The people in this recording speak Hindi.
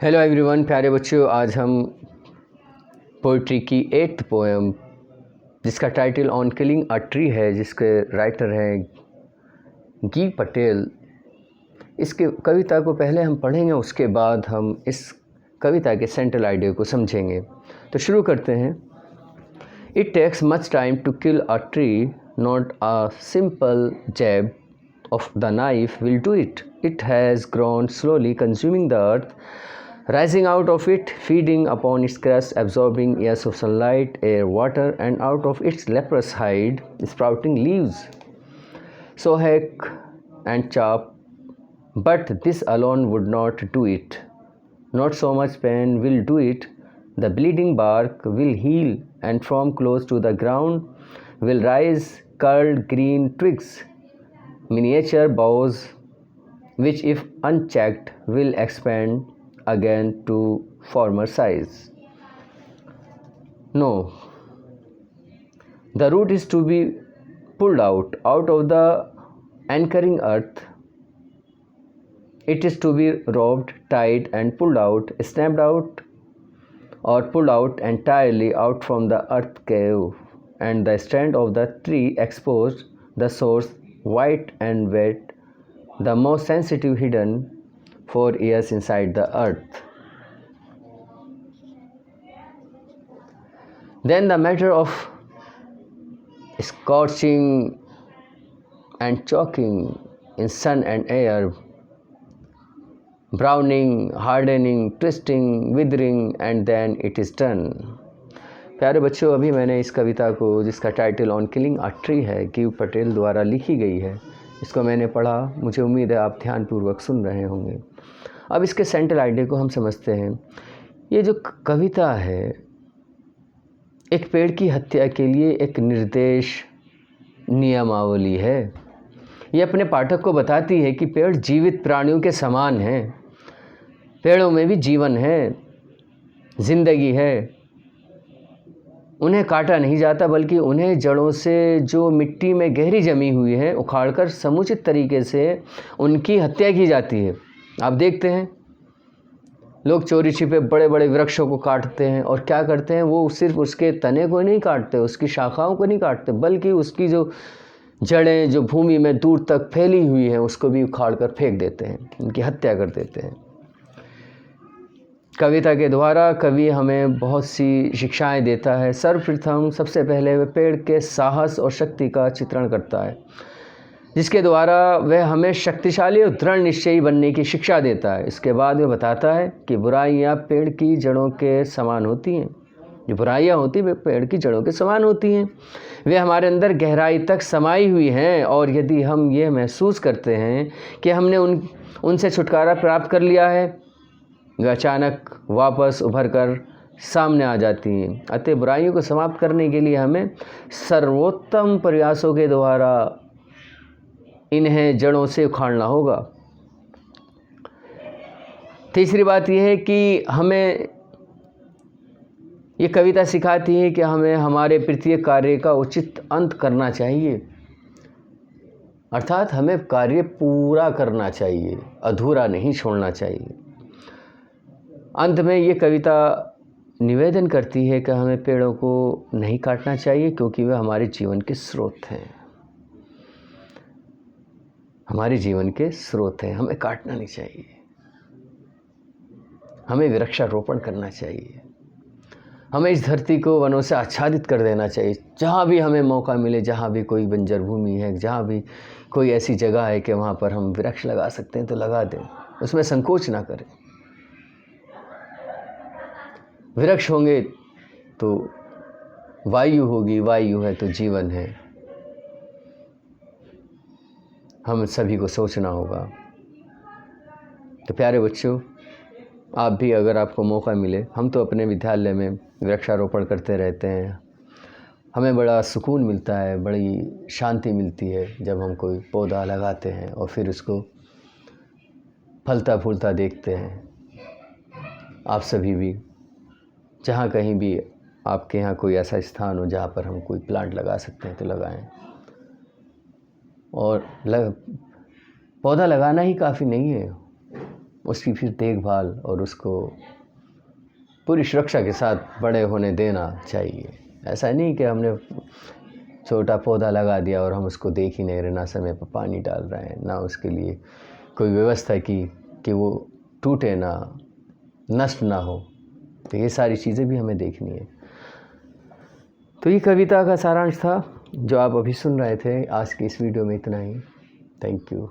हेलो एवरीवन, प्यारे बच्चों, आज हम पोइट्री की 8th पोएम जिसका title on killing a tree है, जिसके राइटर हैं गी पटेल। इसके कविता को पहले हम पढ़ेंगे, उसके बाद हम इस कविता के सेंट्रल आइडिया को समझेंगे। तो शुरू करते हैं। It takes much time to kill a tree, not a simple jab of the knife will do it. It has grown slowly, consuming the earth, rising out of it, feeding upon its crust, absorbing years of sunlight, air, water, and out of its leprous hide, sprouting leaves. So hack and chop, but this alone would not do it. Not so much pain will do it. The bleeding bark will heal, and from close to the ground will rise curled green twigs, miniature boughs, which if unchecked will expand again to former size. No, the root is to be pulled out of the anchoring earth. It is to be robbed, tied, and pulled out, snapped out, or pulled out entirely out from the earth cave, and the stand of the tree exposed, the source white and wet, the most sensitive hidden for years inside the earth. Then the matter of scorching and choking in sun and air, browning, hardening, twisting, withering, and then it is done. प्यारे बच्चों, अभी मैंने इस कविता को, जिसका title on killing a tree है, गी पटेल द्वारा लिखी गई है, इसको मैंने पढ़ा। मुझे उम्मीद है आप ध्यानपूर्वक सुन रहे होंगे। अब इसके सेंट्रल आइडिया को हम समझते हैं। ये जो कविता है, एक पेड़ की हत्या के लिए एक निर्देश नियमावली है। ये अपने पाठक को बताती है कि पेड़ जीवित प्राणियों के समान हैं, पेड़ों में भी जीवन है, जिंदगी है। उन्हें काटा नहीं जाता, बल्कि उन्हें जड़ों से जो मिट्टी में गहरी जमी हुई है उखाड़कर समुचित तरीके से उनकी हत्या की जाती है। आप देखते हैं लोग चोरी छिपे बड़े बड़े वृक्षों को काटते हैं, और क्या करते हैं, वो सिर्फ उसके तने को नहीं काटते, उसकी शाखाओं को नहीं काटते, बल्कि उसकी जो जड़ें जो भूमि में दूर तक फैली हुई हैं उसको भी उखाड़ कर फेंक देते हैं, उनकी हत्या कर देते हैं। कविता के द्वारा कवि हमें बहुत सी शिक्षाएं देता है। सर्वप्रथम सबसे पहले वह पेड़ के साहस और शक्ति का चित्रण करता है, जिसके द्वारा वह हमें शक्तिशाली और दृढ़ निश्चयी बनने की शिक्षा देता है। इसके बाद वह बताता है कि बुराइयां पेड़ की जड़ों के समान होती हैं। जो बुराइयां होती हैं वे पेड़ की जड़ों के समान होती हैं। वे हमारे अंदर गहराई तक समाई हुई हैं, और यदि हम ये महसूस करते हैं कि हमने उनसे छुटकारा प्राप्त कर लिया है, वे अचानक वापस उभर कर सामने आ जाती हैं। अतः बुराइयों को समाप्त करने के लिए हमें सर्वोत्तम प्रयासों के द्वारा इन्हें जड़ों से उखाड़ना होगा। तीसरी बात यह है कि हमें ये कविता सिखाती है कि हमें हमारे प्रत्येक कार्य का उचित अंत करना चाहिए, अर्थात हमें कार्य पूरा करना चाहिए, अधूरा नहीं छोड़ना चाहिए। अंत में ये कविता निवेदन करती है कि हमें पेड़ों को नहीं काटना चाहिए, क्योंकि वे हमारे जीवन के स्रोत हैं, हमारे जीवन के स्रोत हैं। हमें काटना नहीं चाहिए, हमें वृक्षारोपण करना चाहिए, हमें इस धरती को वनों से आच्छादित कर देना चाहिए। जहाँ भी हमें मौका मिले, जहाँ भी कोई बंजर भूमि है, जहाँ भी कोई ऐसी जगह है कि वहाँ पर हम वृक्ष लगा सकते हैं तो लगा दें, उसमें संकोच ना करें। वृक्ष होंगे तो वायु होगी, वायु है तो जीवन है। हम सभी को सोचना होगा। तो प्यारे बच्चों, आप भी अगर आपको मौका मिले, हम तो अपने विद्यालय में वृक्षारोपण करते रहते हैं। हमें बड़ा सुकून मिलता है, बड़ी शांति मिलती है जब हम कोई पौधा लगाते हैं और फिर उसको फलता फूलता देखते हैं। आप सभी भी, जहाँ कहीं भी आपके यहाँ कोई ऐसा स्थान हो जहाँ पर हम कोई प्लांट लगा सकते हैं तो लगाएं। और पौधा लगाना ही काफ़ी नहीं है, उसकी फिर देखभाल और उसको पूरी सुरक्षा के साथ बड़े होने देना चाहिए। ऐसा नहीं कि हमने छोटा पौधा लगा दिया और हम उसको देख ही नहीं रहे, ना समय पर पानी डाल रहे हैं, ना उसके लिए कोई व्यवस्था की कि वो टूटे ना, नष्ट ना हो। तो ये सारी चीज़ें भी हमें देखनी है। तो ये कविता का सारांश था जो आप अभी सुन रहे थे। आज की इस वीडियो में इतना ही। Thank you.